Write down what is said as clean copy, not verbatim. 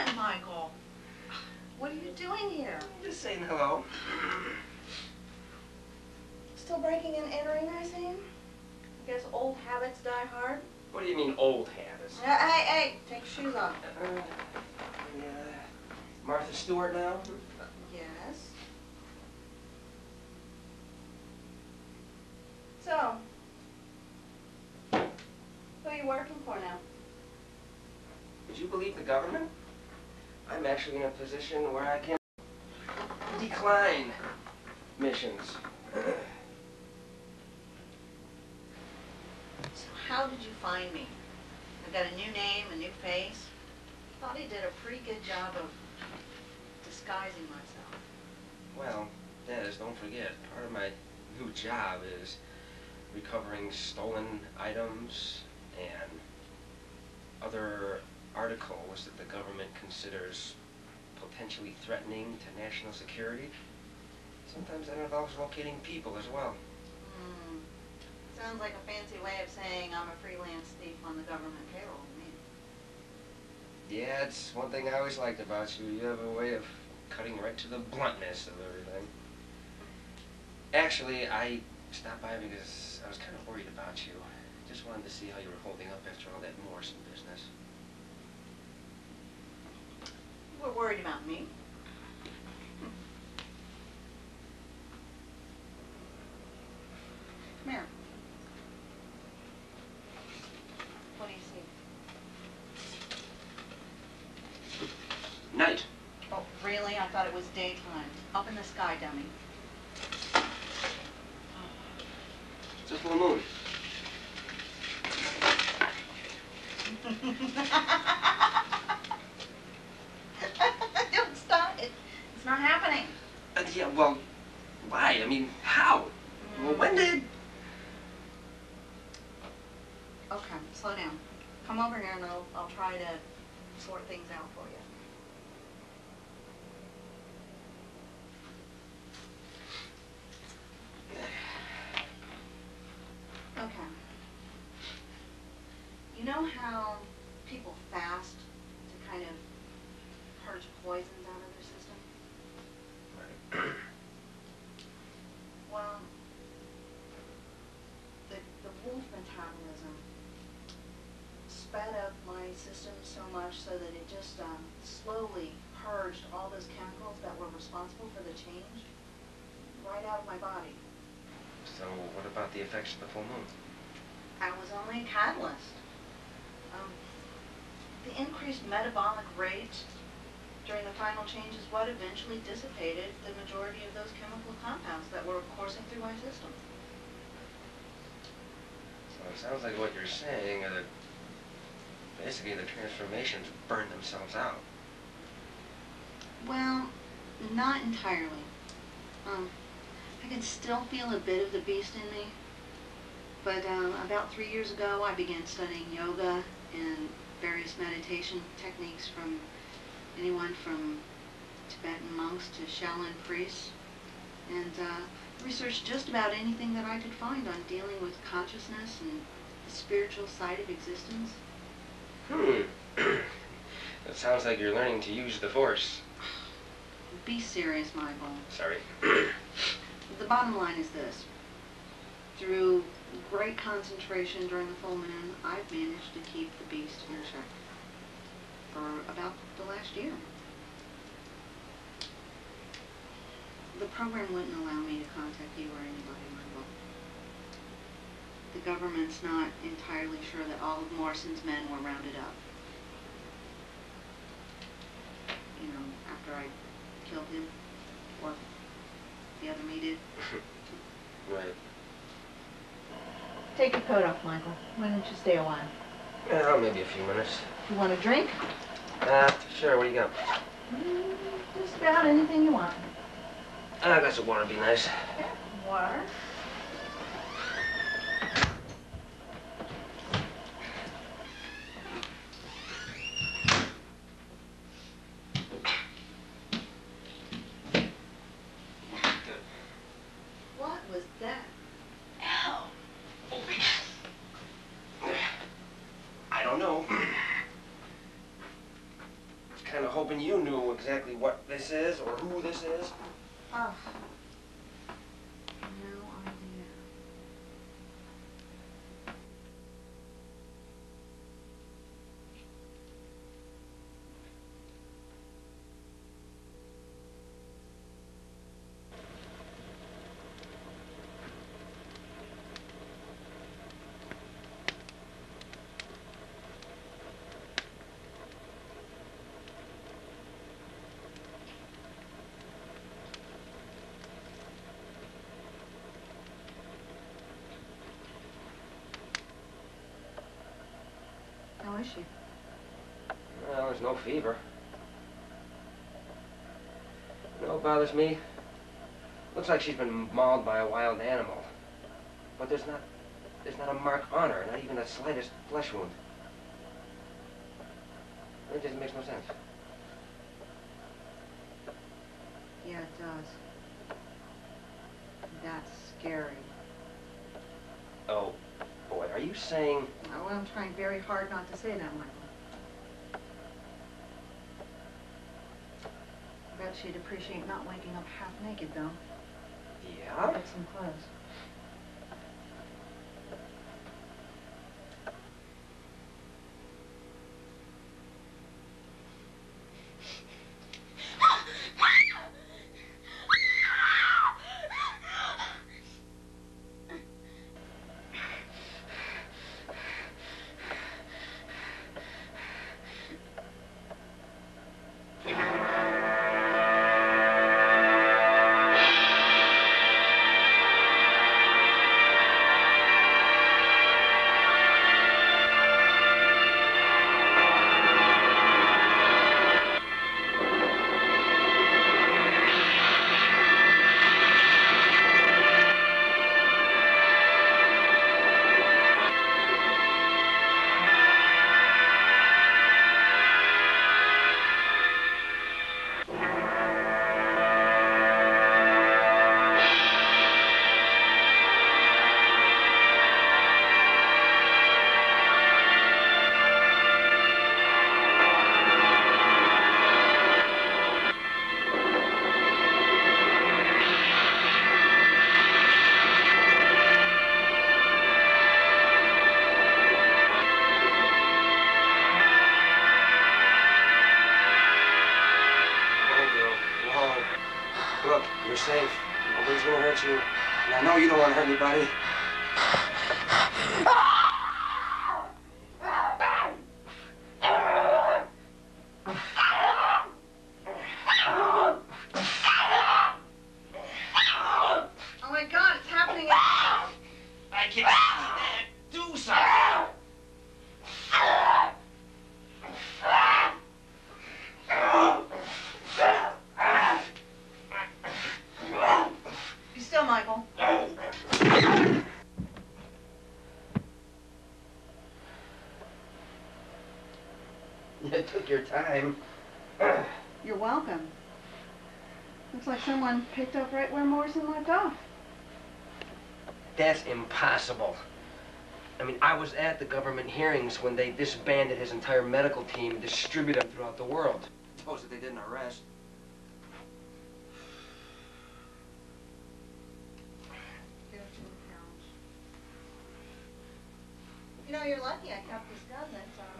happened, Michael? What are you doing here? Just saying hello. Still breaking and entering, I see? I guess old habits die hard. What do you mean, old habits? Hey, take your shoes off. Martha Stewart now? Yes. So, who are you working for now? Would you believe the government? I'm actually in a position where I can decline missions. So how did you find me? I got a new name, a new face. Thought he did a pretty good job of disguising myself. Well, Des, don't forget, part of my new job is recovering stolen items and other articles that the government considers potentially threatening to national security. Sometimes that involves locating people as well. Sounds like a fancy way of saying I'm a freelance thief on the government payroll to me. Yeah, it's one thing I always liked about you. You have a way of cutting right to the bluntness of everything. Actually, I stopped by because I was kind of worried about you. Just wanted to see how you were holding up after all that Morrison business. You were worried about me? Come here. What do you see? Night. Oh, really? I thought it was daytime. Up in the sky, dummy. It's a full moon. Don't stop it. It's not happening. Yeah, well, why? I mean, how? Well, when did... Okay, slow down. Come over here and I'll try to sort things out for you. Okay. You know how people fast to kind of purge poisons out of their system? Right. Well, the wolf metabolism sped up my system so much so that it just slowly purged all those chemicals that were responsible for the change right out of my body. So, what about the effects of the full moon? I was only a catalyst. The increased metabolic rate during the final change is what eventually dissipated the majority of those chemical compounds that were coursing through my system. So it sounds like what you're saying are that basically the transformations burn themselves out. Well, not entirely. I can still feel a bit of the beast in me, but about 3 years ago I began studying yoga and various meditation techniques from anyone from Tibetan monks to Shaolin priests, and researched just about anything that I could find on dealing with consciousness and the spiritual side of existence. It sounds like you're learning to use the Force. Be serious, Michael. Sorry. The bottom line is this. Through great concentration during the full moon, I've managed to keep the beast in check for about the last year. The program wouldn't allow me to contact you or anybody, Michael. The government's not entirely sure that all of Morrison's men were rounded up. You know, after I killed him, or the other me did. Right. Take your coat off, Michael. Why don't you stay a while? Well, maybe a few minutes. You want a drink? Sure, what do you got? Just about anything you want. A glass of water would be nice. Okay. Water. What was that? Ow. I don't know. kind of hoping you knew exactly what this is or who this is. Oh, no idea. How is she? Well, there's no fever. You know what bothers me? Looks like she's been mauled by a wild animal. But there's not a mark on her, not even the slightest flesh wound. It just makes no sense. Yeah, it does. That's scary. Oh, boy, are you saying... Well, I'm trying very hard not to say that, Michael. I bet she'd appreciate not waking up half naked, though. Yeah? Get some clothes. Look, you're safe. Nobody's gonna hurt you. And I know you don't want to hurt anybody. Oh my God, it's happening. I can't do something. Be still, Michael. You took your time. You're welcome. Looks like someone picked up right where Morrison left off. That's impossible. I mean, I was at the government hearings when they disbanded his entire medical team and distributed them throughout the world. Those that they didn't arrest. You know, you're lucky I kept this gun that time.